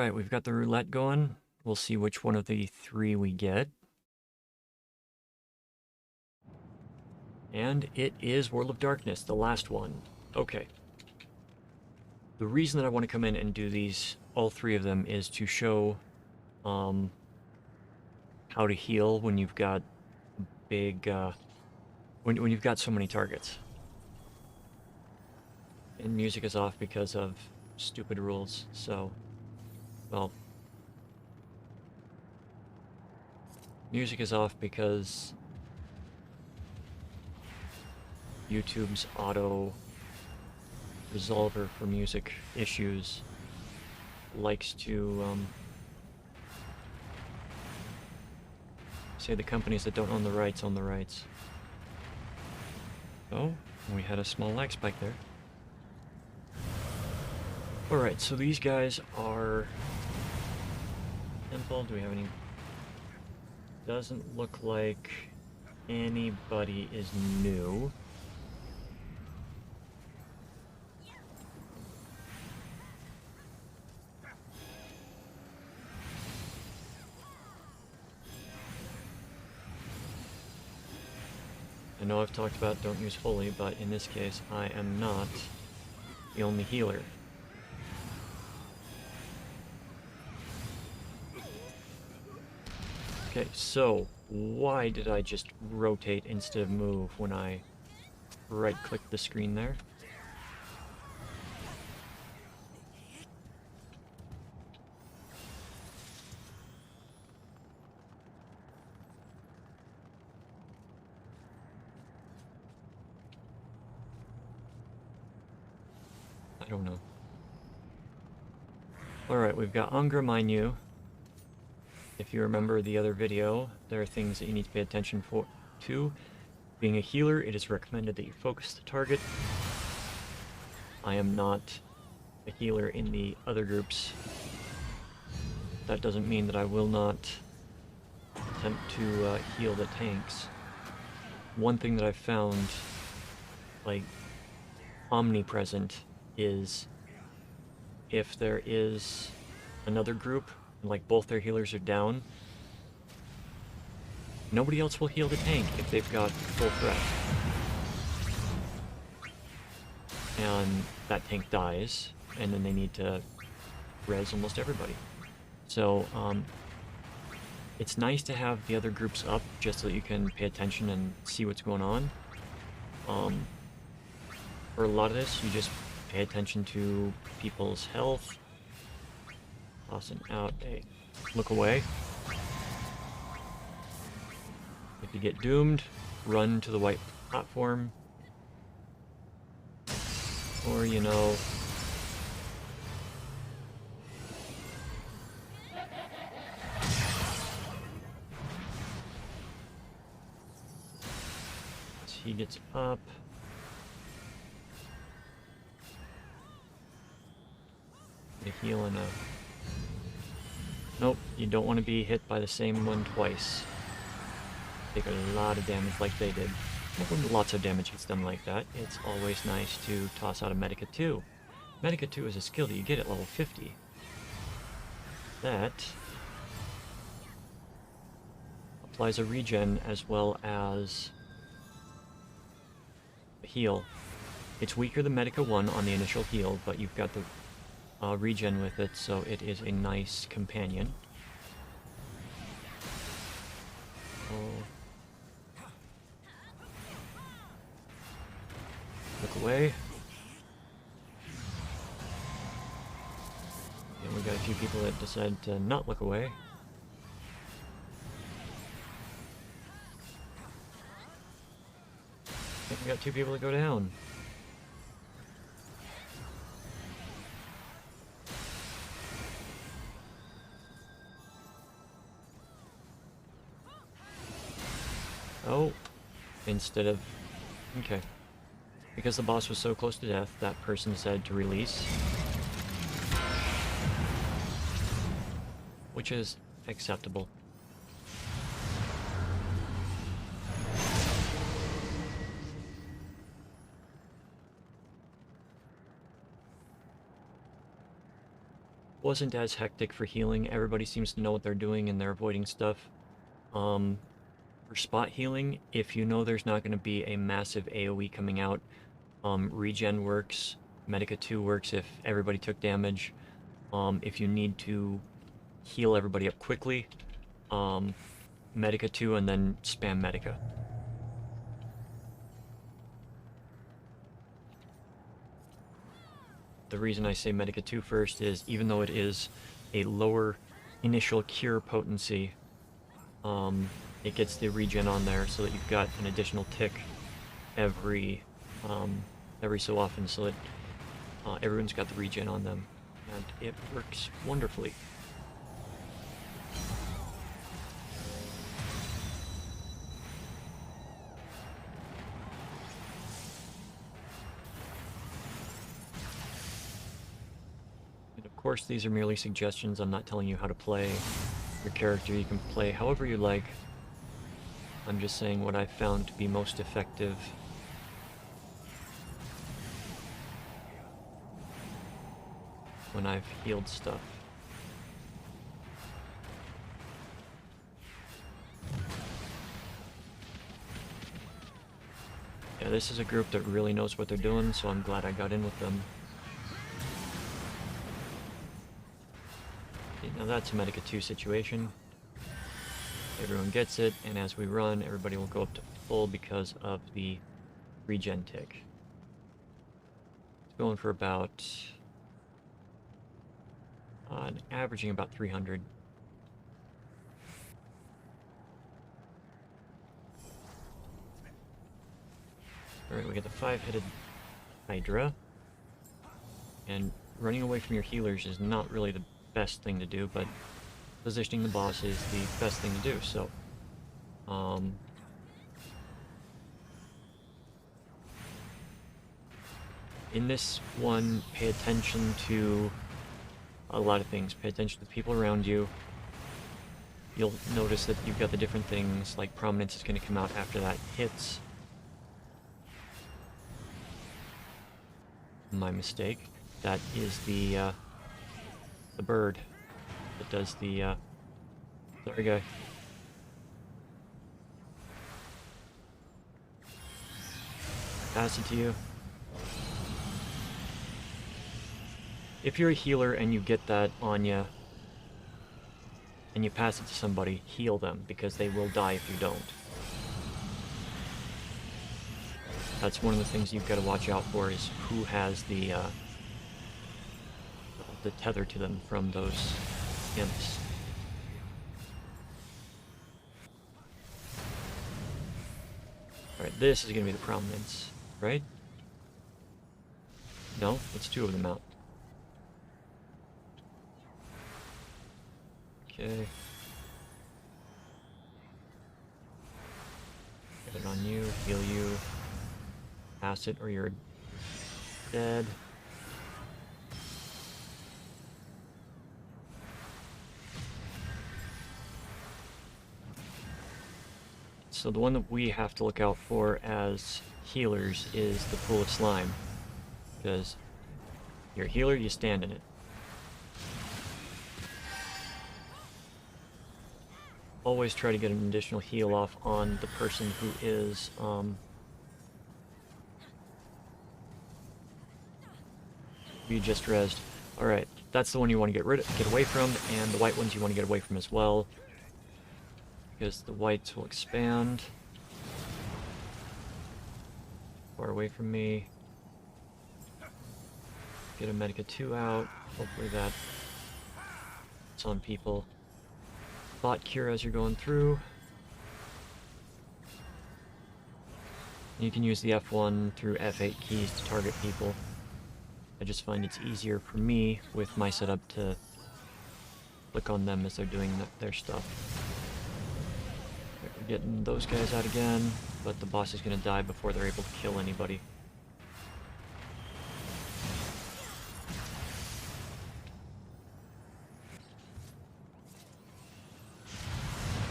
Alright, we've got the roulette going. We'll see which one of the three we get. And it is World of Darkness, the last one. Okay. The reason that I want to come in and do these, all three of them, is to show how to heal when you've got big, when you've got so many targets. And music is off because of stupid rules, so, well, music is off because YouTube's auto resolver for music issues likes to say the companies that don't own the rights own the rights. Oh, we had a small lag spike there. Alright, so these guys are temple. Do we have any? Doesn't look like anybody is new. I know I've talked about don't use holy, but in this case I am not the only healer. Okay, so why did I just rotate instead of move when I right-clicked the screen there? I don't know. Alright, we've got Angra Mainyu. If you remember the other video, there are things that you need to pay attention to. Being a healer, it is recommended that you focus the target. I am not a healer in the other groups. That doesn't mean that I will not attempt to heal the tanks. One thing that I've found, like, omnipresent is if there is another group, and like both their healers are down, nobody else will heal the tank if they've got full threat. And that tank dies, and then they need to res almost everybody. So, it's nice to have the other groups up just so that you can pay attention and see what's going on. For a lot of this, you just pay attention to people's health. Tossing out a look away. If you get doomed, run to the white platform. Or, you know, as he gets up. They heal enough. Nope, you don't want to be hit by the same one twice. Take a lot of damage like they did. When lots of damage gets done like that, it's always nice to toss out a Medica 2. Medica 2 is a skill that you get at level 50. That applies a regen as well as a heal. It's weaker than Medica 1 on the initial heal, but you've got the regen with it, so it is a nice companion. Oh. Look away. And we got a few people that decide to not look away. I think we got two people that go down. Oh, instead of... Okay. Because the boss was so close to death, that person decided to release. Which is acceptable. wasn't as hectic for healing. Everybody seems to know what they're doing and they're avoiding stuff. For spot healing, if you know there's not going to be a massive AoE coming out, regen works. Medica 2 works if everybody took damage. If you need to heal everybody up quickly, Medica 2 and then spam Medica. The reason I say Medica 2 first is even though it is a lower initial cure potency, it gets the regen on there so that you've got an additional tick every so often, so that everyone's got the regen on them, and it works wonderfully. And of course, these are merely suggestions. I'm not telling you how to play your character. You can play however you like. I'm just saying what I've found to be most effective. When I've healed stuff. Yeah, this is a group that really knows what they're doing, so I'm glad I got in with them. Okay, now that's a Medica 2 situation. Everyone gets it, and as we run, everybody will go up to full because of the regen tick. It's going for about... averaging about 300. Alright, we get the 5-headed Hydra. And running away from your healers is not really the best thing to do, but positioning the boss is the best thing to do, so... in this one, pay attention to a lot of things. Pay attention to the people around you. You'll notice that you've got the different things, like prominence is going to come out after that hits. My mistake. That is the bird that does the, sorry guy. Pass it to you. If you're a healer and you get that on you, and you pass it to somebody, heal them, because they will die if you don't. That's one of the things you've got to watch out for, is who has the tether to them from those imps. Alright, this is going to be the prominence, right? No, it's 2 of them out. Okay. Get it on you, heal you, pass it or you're dead. So the one that we have to look out for as healers is the pool of slime. Because you're a healer, you stand in it. Always try to get an additional heal off on the person who is you just rezzed. Alright, that's the one you want to get away from, and the white ones you want to get away from as well. Because the whites will expand. Far away from me. Get a Medica 2 out. Hopefully that's on people. Bot cure as you're going through. You can use the F1 through F8 keys to target people. I just find it's easier for me with my setup to click on them as they're doing their stuff. We're getting those guys out again, but the boss is going to die before they're able to kill anybody.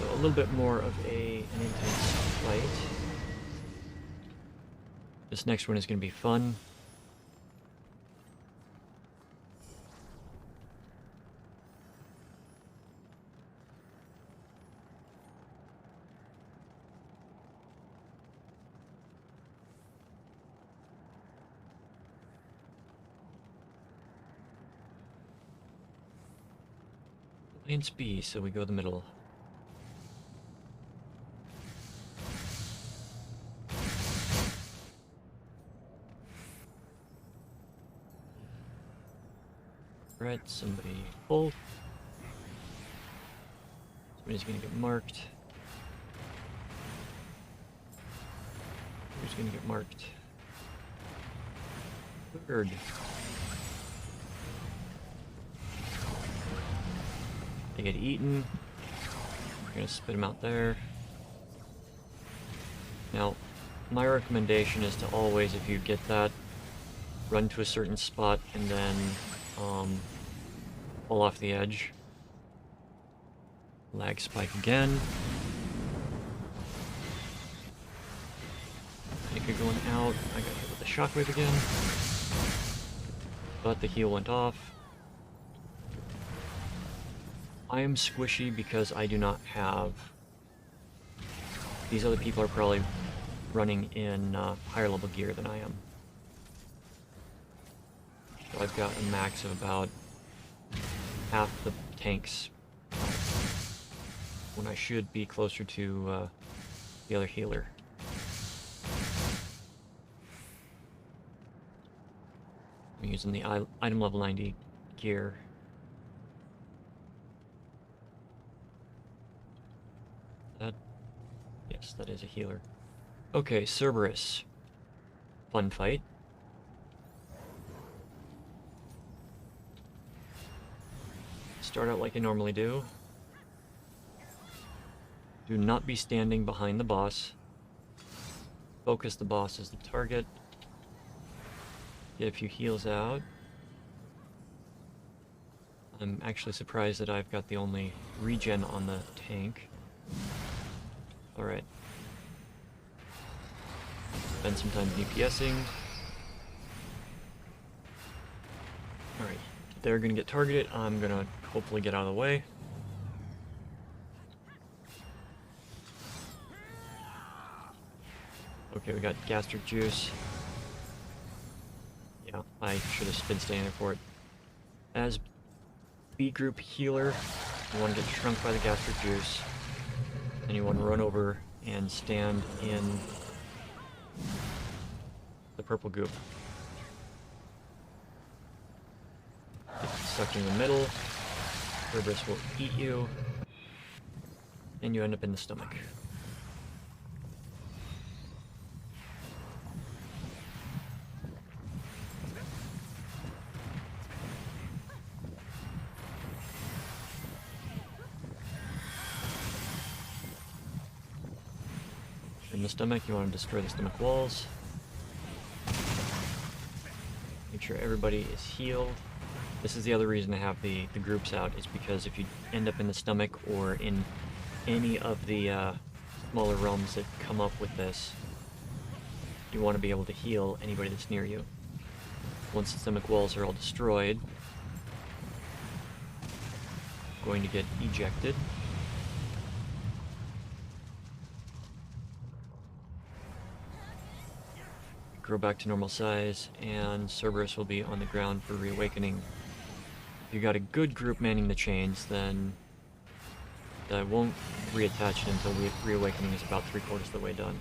So a little bit more of an intense fight. This next one is going to be fun. Alliance B, so we go the middle. Right, somebody pull. Somebody's gonna get marked. Who's gonna get marked? Third. They get eaten. We're gonna spit them out there. Now, my recommendation is to always, if you get that, run to a certain spot and then pull off the edge. Lag spike again. Anchor going out. I got hit with the shockwave again. But the heal went off. I am squishy because I do not have... These other people are probably running in higher level gear than I am. So I've got a max of about half the tanks when I should be closer to the other healer. I'm using the item level 90 gear. Yes, that is a healer. Okay, Cerberus. Fun fight. Start out like I normally do. Do not be standing behind the boss. Focus the boss as the target. Get a few heals out. I'm actually surprised that I've got the only regen on the tank. Alright. Spend some time DPSing. Alright. They're gonna get targeted. I'm gonna hopefully get out of the way. Okay, we got gastric juice. Yeah, I should have been standing there for it. As B group healer, you want to get shrunk by the gastric juice. And you want to run over and stand in the purple goop. Get stuck in the middle. Cerberus will eat you. And you end up in the stomach. In the stomach, you want to destroy the stomach walls. Make sure everybody is healed. This is the other reason to have the groups out, is because if you end up in the stomach or in any of the smaller realms that come up with this, you want to be able to heal anybody that's near you. Once the stomach walls are all destroyed, going to get ejected. Grow back to normal size, and Cerberus will be on the ground for reawakening. If you got a good group manning the chains, then I won't reattach it until reawakening is about 3/4 of the way done.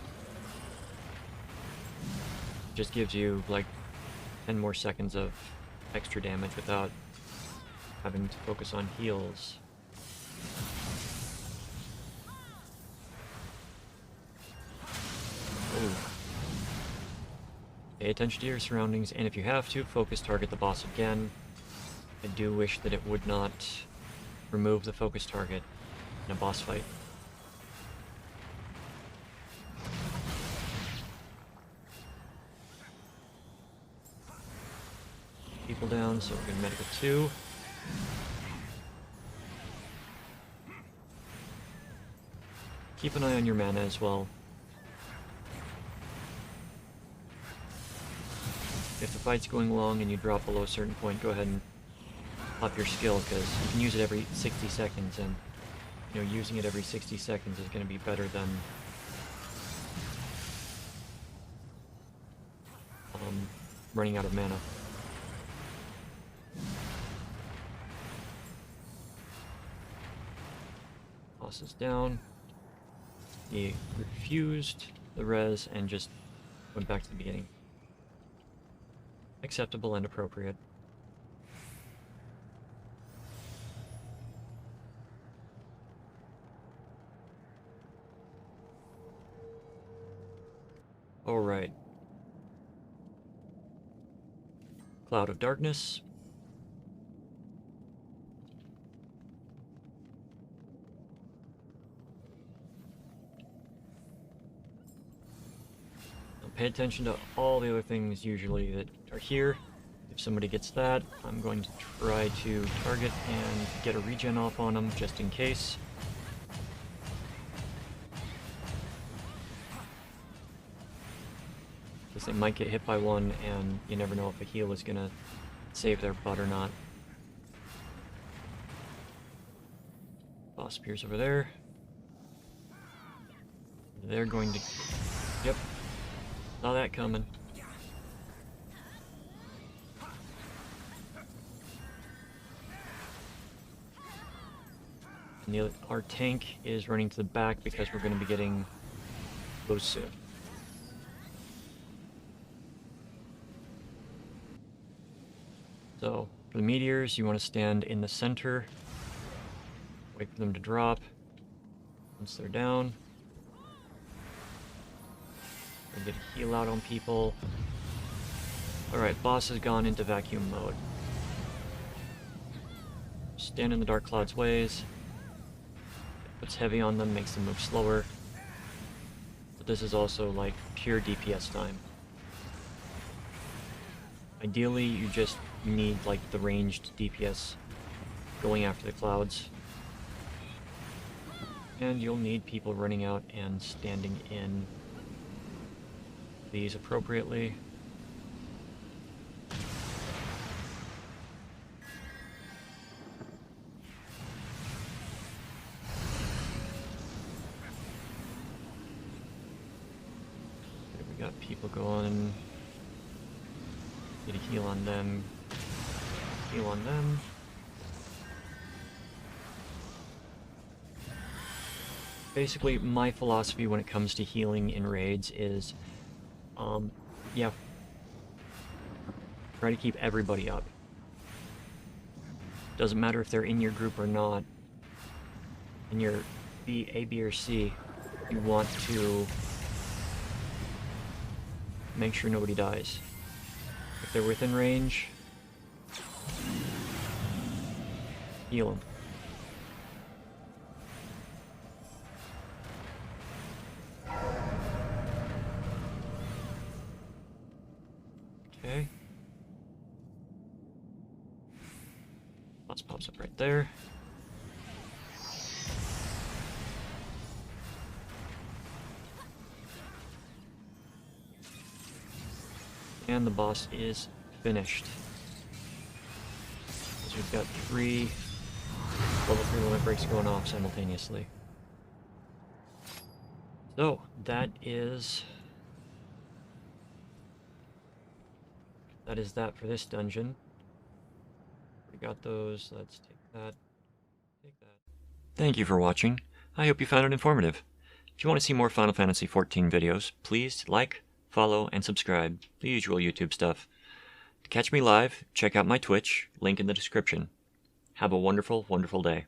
Just gives you like 10 more seconds of extra damage without having to focus on heals. Ooh. Pay attention to your surroundings, and if you have to, focus target the boss again. I do wish that it would not remove the focus target in a boss fight. People down, so we're going to medical 2. Keep an eye on your mana as well. If the fight's going long and you drop below a certain point, go ahead and up your skill, because you can use it every 60 seconds, and using it every 60 seconds is going to be better than running out of mana. Boss is down. He refused the res and just went back to the beginning. Acceptable and appropriate. Alright. Cloud of Darkness. Now pay attention to all the other things usually that are here. If somebody gets that, I'm going to try to target and get a regen off on them just in case. Because they might get hit by one, and you never know if a heal is gonna save their butt or not. Boss appears over there. They're going to... Yep. Saw that coming. And our tank is running to the back because we're going to be getting close soon. So, for the meteors, you want to stand in the center, wait for them to drop. Once they're down, and get a heal out on people. Alright, boss has gone into vacuum mode. Stand in the Dark Cloud's ways. Puts heavy on them, makes them move slower. But this is also like pure DPS time. Ideally, you just need like the ranged DPS going after the clouds. And you'll need people running out and standing in these appropriately. We got people going. Get a heal on them. Heal on them. Basically, my philosophy when it comes to healing in raids is, yeah, try to keep everybody up. Doesn't matter if they're in your group or not. In your A, B, or C, you want to make sure nobody dies. If they're within range, heal them. Okay. Boss pops up right there. And the boss is finished. So we've got 3 level 3 limit breaks going off simultaneously. So, that is that for this dungeon. We got those, let's take that, Thank you for watching. I hope you found it informative. If you want to see more Final Fantasy XIV videos, please like, follow, and subscribe, the usual YouTube stuff. To catch me live, check out my Twitch, link in the description. Have a wonderful, wonderful day.